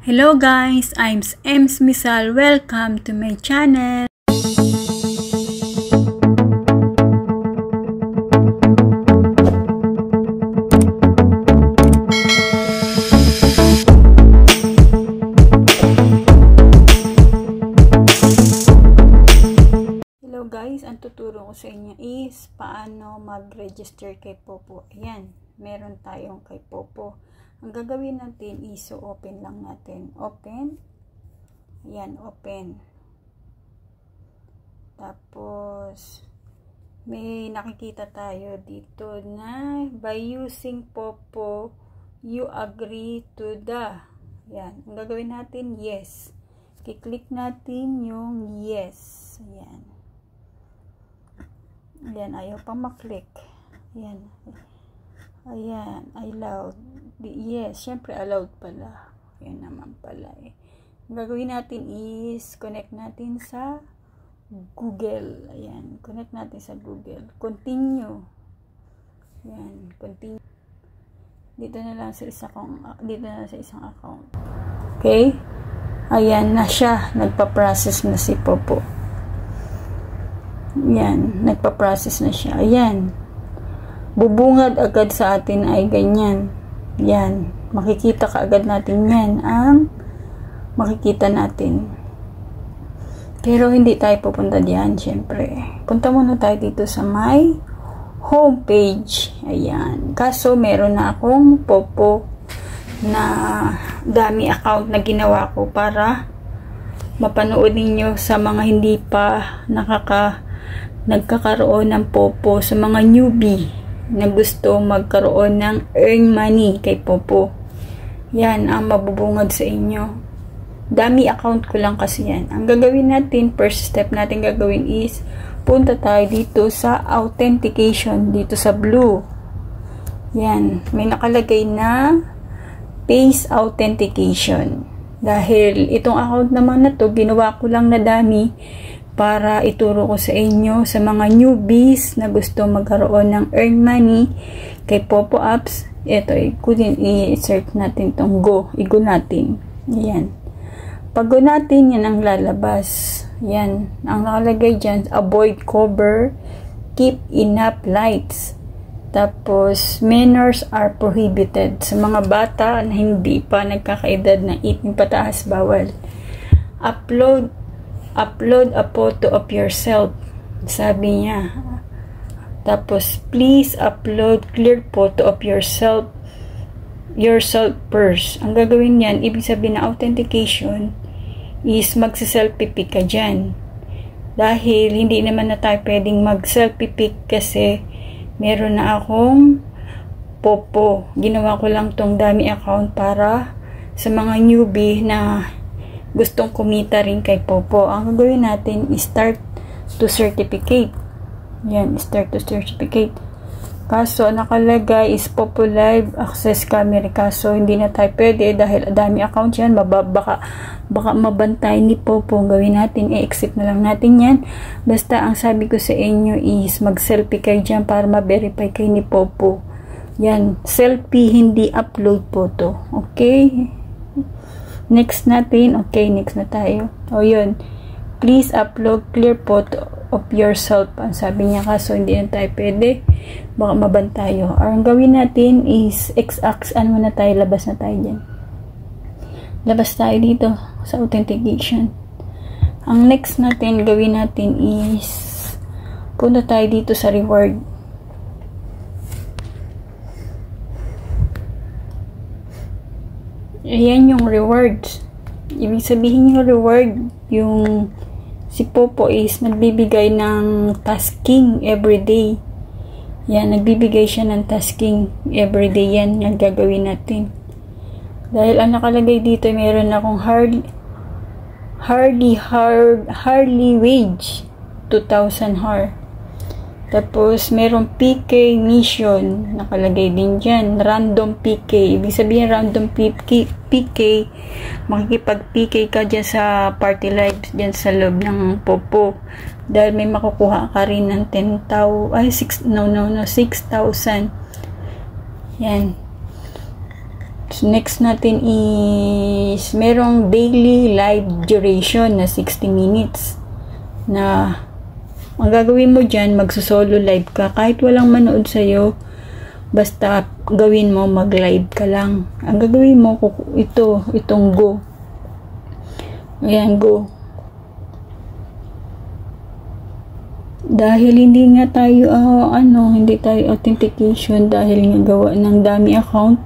Hello guys, I'm Ems Misal. Welcome to my channel. Hello guys, ang tuturo ko sa inyo is paano mag-register kay Popo. Ayan, meron tayong kay Popo. Ang gagawin natin is open lang natin. Open. Ayan, open. Tapos, may nakikita tayo dito na by using Popo, you agree to the. Ayan, ang gagawin natin, yes. I-click natin yung yes. Ayan. Ayan, ayaw pa maklik. Ayan. Ayan, allowed. Yes, syempre allowed pala. Ayan naman pala eh. Ang gagawin natin is connect natin sa Google. Ayan, connect natin sa Google. Continue. Ayan, continue. Dito na lang sa isang account. Okay? Ayan na siya. Nagpa-process na si Popo. Ayan, nagpa-process na siya. Ayan. Bubungad agad sa atin ay ganyan. Yan. Makikita ka agad natin yan. Ang makikita natin. Pero hindi tayo pupunta diyan, syempre. Punta muna tayo dito sa my homepage. Ayan. Kaso meron na akong Popo na dami account na ginawa ko para mapanood ninyo sa mga hindi pa nagkakaroon ng Popo, sa mga newbie na gusto magkaroon ng earn money kay Popo. Yan ang mabubungad sa inyo. Dami account ko lang kasi yan. Ang gagawin natin, first step natin gagawin is punta tayo dito sa authentication, dito sa blue. Yan, may nakalagay na face authentication. Dahil itong account naman na to, ginawa ko lang na dami para ituro ko sa inyo sa mga newbies na gusto magkaroon ng earn money kay Popo Apps. Ito, i-search natin itong go. I-go natin. Yan. Pag go natin, yan ang lalabas. Yan. Ang nakalagay dyan, avoid cover, keep enough lights. Tapos, minors are prohibited. Sa mga bata na hindi pa nagkakaedad ng 18 pataas, bawal. Upload a photo of yourself, sabi niya. Tapos, please upload clear photo of yourself first. Ang gagawin niyan, ibig sabihin na authentication is magsi-selfie pic ka dyan. Dahil hindi naman na tayo pwedeng mag-selfie pic kasi meron na akong Popo. Ginawa ko lang tong dami account para sa mga newbie na gustong kumita rin kay Popo. Ang gagawin natin is start to certificate. Yan, start to certificate. Kaso, nakalagay is Popo Live Access Camera. Kaso, hindi na tayo pwede dahil dami account yan. Baka mabantay ni Popo. Ang gawin natin, i-exit na lang natin yan. Basta, ang sabi ko sa inyo is mag-selfie kayo dyan para ma-verify kayo ni Popo. Yan, selfie, hindi upload photo. Okay? Next natin. Okay, next na tayo. O yun. Please upload clear photo of yourself. Ang sabi niya, kaso hindi na tayo pwede. Baka mabantayo. Ang gawin natin is x-axis. Ano na tayo? Labas na tayo dyan. Labas tayo dito sa authentication. Ang next natin, gawin natin is punta tayo dito sa reward. Ayan yung rewards. Ibig sabihin yung reward, yung si Popo is nagbibigay ng tasking everyday. Yan, nagbibigay siya ng tasking everyday. Yan, yung gagawin natin. Dahil ang nakalagay dito, meron akong hourly wage, 2,000 hour. Tapos, merong PK mission. Nakalagay din dyan. Random PK. Ibig sabihin, random PK. Makikipag-PK ka dyan sa party live. Dyan sa loob ng Popo. Dahil may makukuha ka rin ng 6,000. Yan. So, next natin is merong daily live duration na 60 minutes na ang gagawin mo dyan, magsusolo live ka kahit walang manood sa'yo, basta gawin mo, mag-live ka lang. Ang gagawin mo, itong go. Ayan, go. Dahil hindi nga tayo, hindi tayo authentication dahil nga gawa ng dami account.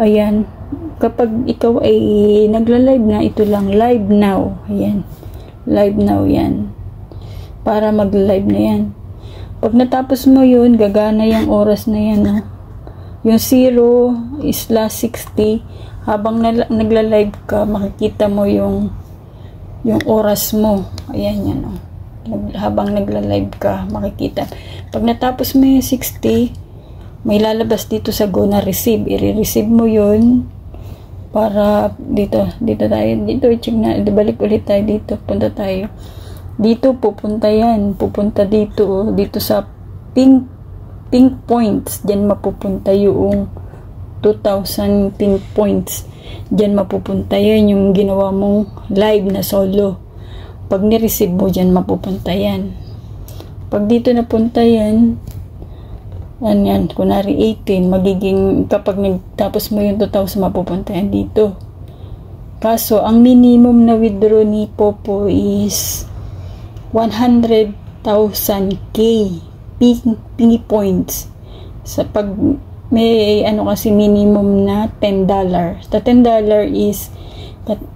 Ayan, kapag ikaw ay nagla-live na, ito lang, live now. Ayan, live now yan. Para mag-live na yan. Pag natapos mo yun, gagana yung oras na yan. No? Yung 0 is last 60. Habang nagla-live ka, makikita mo yung oras mo. Ayan yan. No? Habang nagla-live ka, makikita. Pag natapos mo yung 60, may lalabas dito sa go na receive. I-receive mo yun para dito tayo. Dito, check na. Balik ulit tayo dito. Punta tayo. Dito pupunta yan, pupunta dito sa pink points, diyan mapupunta yung 2,000 pink points, diyan mapupunta yan yung ginawa mong live na solo. Pag ni-receive mo diyan mapupunta yan. Pag dito napunta yan, yan, kunwari 18, magiging kapag nagtapos mo yung 2,000 mapupunta yan dito. Kaso ang minimum na withdraw ni Popo is 100,000 K pink points. Sa pag may kasi minimum na $10. The $10 is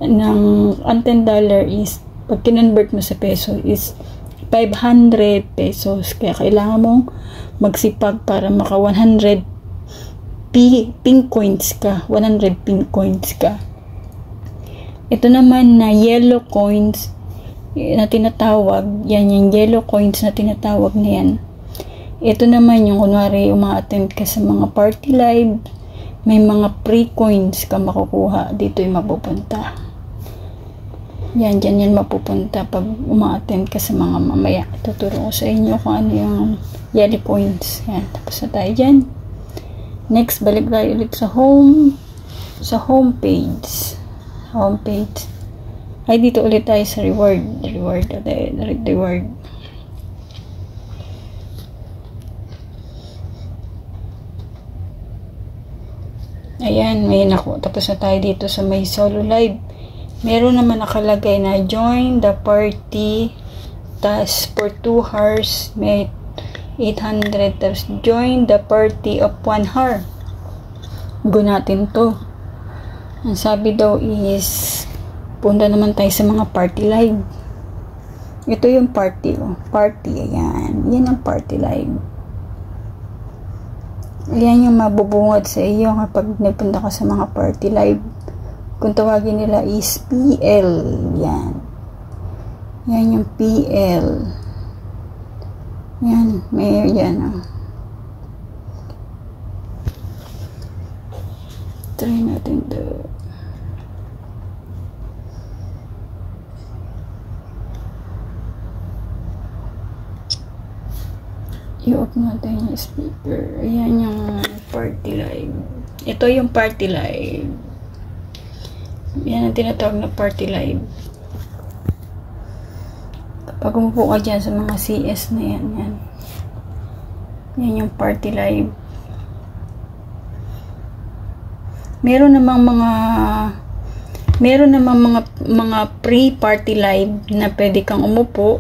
ang $10 is pag kinonvert mo sa peso is 500 pesos. Kaya kailangan mong magsipag para maka 100 pink coins ka. 100 pink coins ka. Ito naman na yellow coins na tinatawag, yan yung yellow coins na tinatawag na yan. Ito naman yung kunwari uma-attend ka sa mga party live, may mga free coins ka makukuha, dito yung mapupunta. Yan, dyan yan mapupunta pag uma-attend ka sa mga mamaya. Tuturo ko sa inyo kung ano yung yellow coins. Yan, tapos na tayo dyan. Next, balik tayo ulit sa home page. Ay, dito ulit tayo sa reward. Ayan, may tapos na tayo dito sa may solo live. Meron naman nakalagay na join the party task for 2 hours. May 800. Tapos join the party of 1 hour. Go natin to. Ang sabi daw is punta naman tayo sa mga party live. Ito yung party. Party, ayan. Yan ang party live. Ayan yung mabubungad sa iyo kapag nagpunta ka sa mga party live. Kung tawagin nila is PL. Yan. Yan yung PL. Yan. May yan. Try natin to. I-off natin yung speaker. Ayan yung party live. Ito yung party live. Yan ang tinatawag na party live. Kapag umupo ka dyan sa mga CS na yan, yan. Yan yung party live. Meron namang mga pre-party live na pwede kang umupo.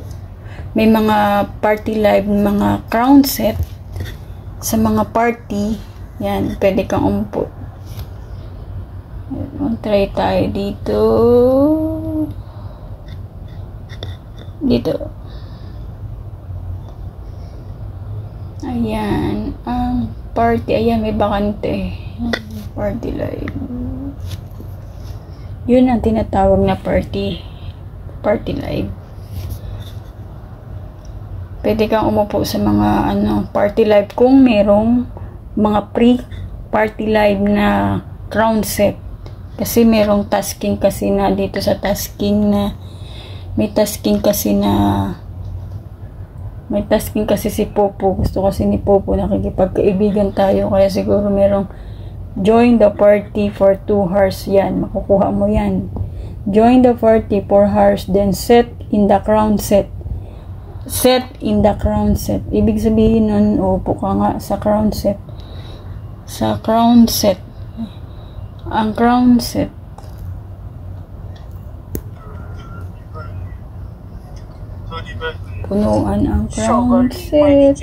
May mga party live, mga crown set sa mga party. Yan, pwede kang umupo. Try tayo dito. Ayan, ang party. Ayan, may bakante. Party live. Yun ang tinatawag na party live. Pwede kang umupo sa mga party live kung merong mga pre-party live na crown set. Kasi merong tasking kasi na dito sa tasking na may tasking kasi si Popo. Gusto kasi ni Popo nakikipagkaibigan tayo kaya siguro merong Join the party for 2 hours. Yan, makukuha mo yan. Join the party for hours, then set in the crown set. Set in the crown set. Ibig sabihin nun, upo ka nga sa crown set. Sa crown set. Ang crown set. Punuan ang crown set.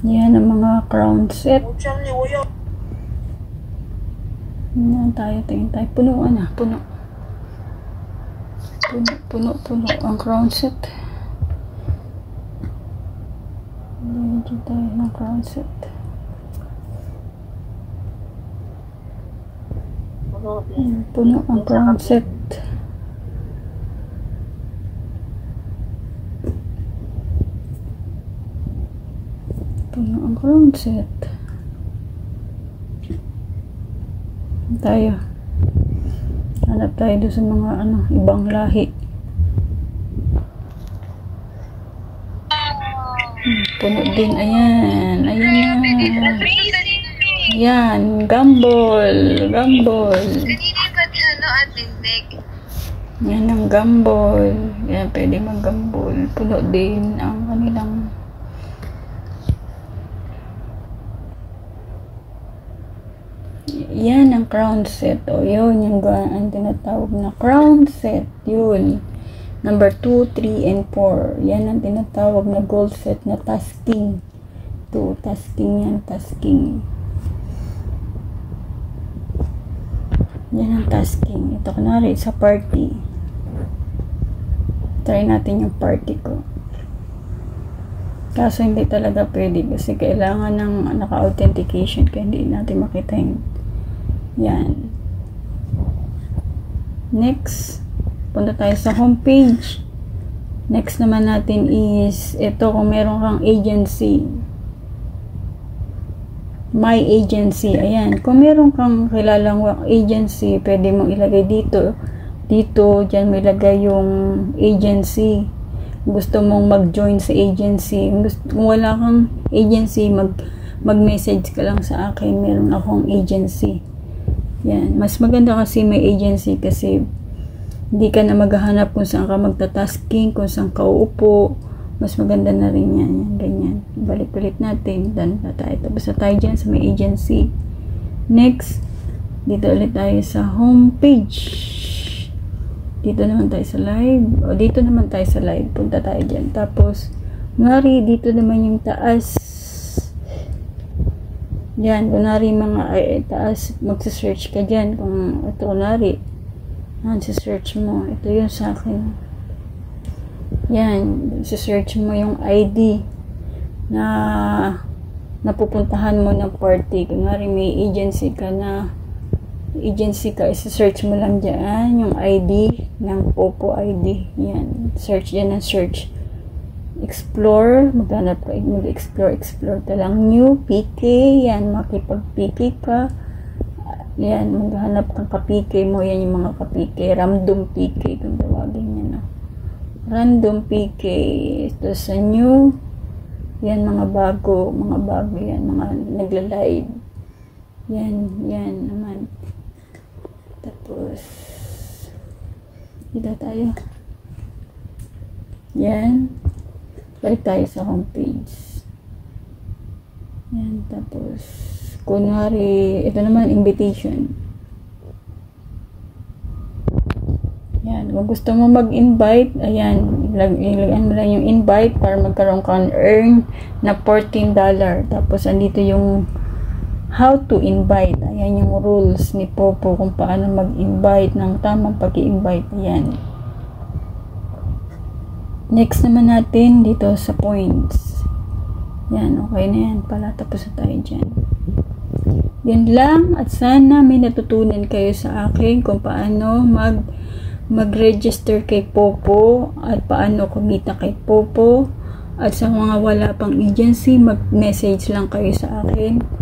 Yan ang mga crown set. Yan tayo, tingin tayo. Punuan na, puno. Puno ang crown set. Dito tayo ng crown set. Puno ang crown set. Puno ang crown set. Tayo. Hanap tayo doon sa mga ibang lahi. Puno din. Ayan. Ayan na. Ayan. Gumball. Gumball. Yan ang gumball. Yan, pwede mag-gumball. Puno din ang kanilang yan ang crown set. O, yun yung ang tinatawag na crown set. Yun. Number 2, 3, and 4. Yan ang tinatawag na goal set na tasking. 2, tasking yan. Tasking. Yan ang tasking. Ito, kunwari, sa party. Try natin yung party ko. Kaso hindi talaga pwede kasi kailangan ng naka-authentication kaya hindi natin makita yung yan. Next, punta tayo sa homepage. Next naman natin is ito, kung meron kang agency. My agency. Ayan. Kung meron kang kilalang agency, pwede mong ilagay dito. Dito, dyan mo ilagay yung agency. Gusto mong mag-join sa agency. Kung wala kang agency, mag-message ka lang sa akin. Meron akong agency. Yan. Mas maganda kasi may agency kasi hindi ka na maghahanap kung saan ka magta-tasking, kung saan ka uupo. Mas maganda na rin yan. Yan, ganyan. Balik-balik natin. Dan na tayo. Tapos na tayo dyan sa may agency. Next, dito ulit tayo sa homepage. Dito naman tayo sa live. O, dito naman tayo sa live. Punta tayo dyan. Tapos, ngari, dito naman yung taas. Yan, kunwari mga taas, magsa-search ka dyan. Kung ito, kunwari, sa-search mo. Ito yun sa akin. Yan, sa-search mo yung ID na napupuntahan mo ng party. Kunwari, may agency ka na isa-search mo lang dyan yung ID ng Popo ID. Yan, search dyan ng search. Explore, maghanap ka, mag-explore ka lang. New, PK, yan, makipag-PK ka. Yan, maghanap kang ka-PK mo, yan yung mga ka-PK. Random PK, kung tawagin niya, no? Random PK. Ito sa new, yan, mga bago, yan, mga nagla-live. Yan naman. Tapos, dito tayo. Yan. Balik tayo sa homepage. Yan, tapos, kunwari, ito naman, invitation. Yan, kung gusto mo mag-invite, ayan, ilagyan mo lang yung invite para magkaroon ka earn na $14. Tapos, andito yung how to invite. Ayan yung rules ni Popo kung paano mag-invite ng tamang pag-i-invite. Ayan. Next naman natin dito sa points. Yan, okay na yan pala. Tapos na tayo dyan. Yan lang at sana may natutunan kayo sa akin kung paano mag-register kay Popo at paano kumita kay Popo. At sa mga wala pang agency, mag-message lang kayo sa akin.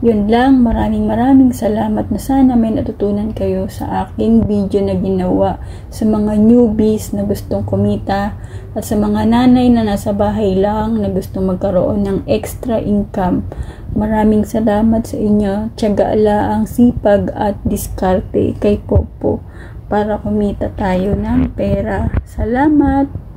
Yun lang, maraming salamat na sana may natutunan kayo sa aking video na ginawa sa mga newbies na gustong kumita at sa mga nanay na nasa bahay lang na gustong magkaroon ng extra income Maraming salamat sa inyo. Tiyaga ang sipag at diskarte kay Popo para kumita tayo ng pera. Salamat!